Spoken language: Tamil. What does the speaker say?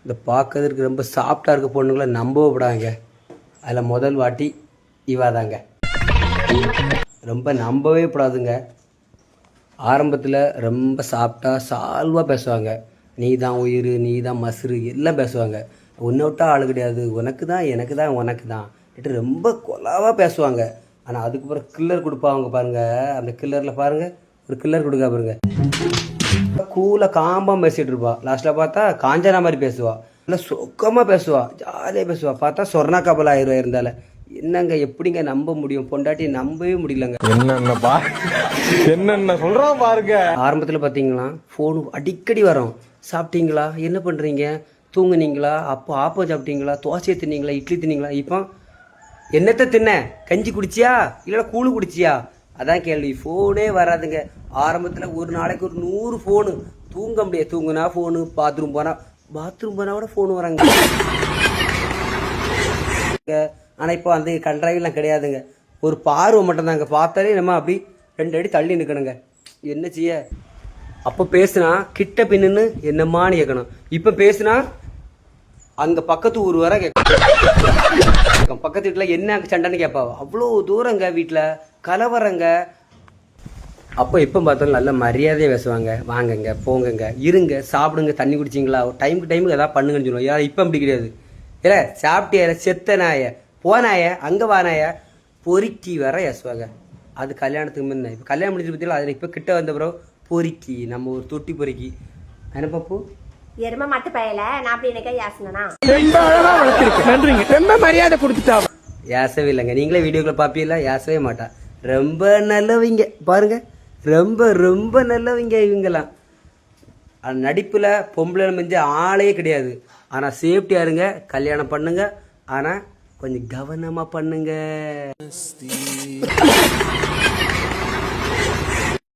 இந்த பார்க்கறதுக்கு ரொம்ப சாஃப்டாக இருக்க பொண்ணுங்களை நம்பவே விடாங்க. அதில் முதல் வாட்டி இவாதாங்க. ரொம்ப நம்பவே கூடாதுங்க. ஆரம்பத்தில் ரொம்ப சாஃப்டாக சால்வாக பேசுவாங்க. நீ தான் உயிர், நீ தான் மசுறு எல்லாம் பேசுவாங்க. உன்னை விட்டா ஆள் கிடையாது, உனக்கு தான் எனக்கு தான் உனக்கு தான் ரொம்ப கொலாவாக பேசுவாங்க. ஆனால் அதுக்கப்புறம் கில்லர் கொடுப்பாங்க பாருங்கள். அந்த கில்லரில் பாருங்கள், ஒரு கில்லர் கொடுக்க பாருங்க. கூலாக காம்பாக பேசிகிட்டு இருப்பா. லாஸ்ட்டில் பார்த்தா காஞ்சனா மாதிரி பேசுவா. நல்லா சுக்கமாக பேசுவா, ஜாலியாக பேசுவா. பார்த்தா சொர்ணா கபல் ஆயிரம் இருந்தால என்னங்க எப்படிங்க நம்ப முடியும்? பொண்டாட்டி நம்பவே முடியலங்க. என்னென்ன சொல்கிறோம் பாருங்க. ஆரம்பத்தில் பார்த்தீங்கன்னா ஃபோனு அடிக்கடி வரும். சாப்பிட்டீங்களா, என்ன பண்ணுறீங்க, தூங்குனீங்களா, அப்போ ஆப்பம் சாப்பிட்டீங்களா, தோசையை தின்னீங்களா, இட்லி தின்னீங்களா. இப்போ என்னத்தை தின்ன, கஞ்சி குடிச்சியா இல்லைனா கூழு குடிச்சியா, அதான் கேள்வி. ஃபோனே வராதுங்க. ஆரம்பத்தில் ஒரு நாளைக்கு ஒரு 100 ஃபோனு. தூங்க முடியாது, தூங்குனா ஃபோனு, பாத்ரூம் போனால் கூட ஃபோனு வராங்க. ஆனால் இப்போ அந்த கன்றாவிலாம் கிடையாதுங்க. ஒரு பார்வை மட்டும்தாங்க. பார்த்தாலே நம்ம அப்படி 2 அடி தள்ளி நிற்கணுங்க. என்ன செய்ய? அப்போ பேசுனா கிட்ட பின்னுன்னு என்னம்மான்னு கேட்கணும். இப்போ பேசுனா அங்கே பக்கத்து ஊர் வர கேட்கணும். பக்கத்து வீட்டில் என்ன சண்டைன்னு கேட்பா. அவ்வளோ தூரங்க, வீட்டில் கலவரங்க. அப்போ இப்போ பார்த்தாலும் நல்ல மரியாதையாக பேசுவாங்க. வாங்கங்க, போங்கங்க, இருங்க, சாப்பிடுங்க, தண்ணி குடிச்சிங்களா, டைமுக்கு எதாவது பண்ணுங்கன்னு சொல்லுவோம். யாரும் இப்போ அப்படி கிடையாது. இல்லை சாப்பிட்டியா, செத்த நாய, போனாய, அங்கே வானாய, பொறுக்கி வர பேசுவாங்க. அது கல்யாணத்துக்கு முன்ன. இப்போ கல்யாணம் முடிஞ்சு பற்றியில் அதில் இப்போ கிட்ட வந்த பிறகு பொறுக்கி, நம்ம ஒரு தொட்டி பொறுக்கி அனுப்பப்போ எருமை மட்டு பயல. நான் அப்படி எனக்கு யாசனா ரொம்ப மரியாதை கொடுத்துட்டா. யாசவே இல்லைங்க. நீங்களே வீடியோக்குள்ள பார்ப்பீங்களா? யாசவே மாட்டா. ரொம்ப நல்லவங்க பாருங்க, ரொம்ப ரொம்ப நல்லவங்க இவங்கெல்லாம். நடிப்பில் பொம்பளை மிஞ்ச ஆளே கிடையாது. ஆனால் சேஃப்டியாக இருங்க, கல்யாணம் பண்ணுங்க. ஆனால் கொஞ்சம் கவனமாக பண்ணுங்க.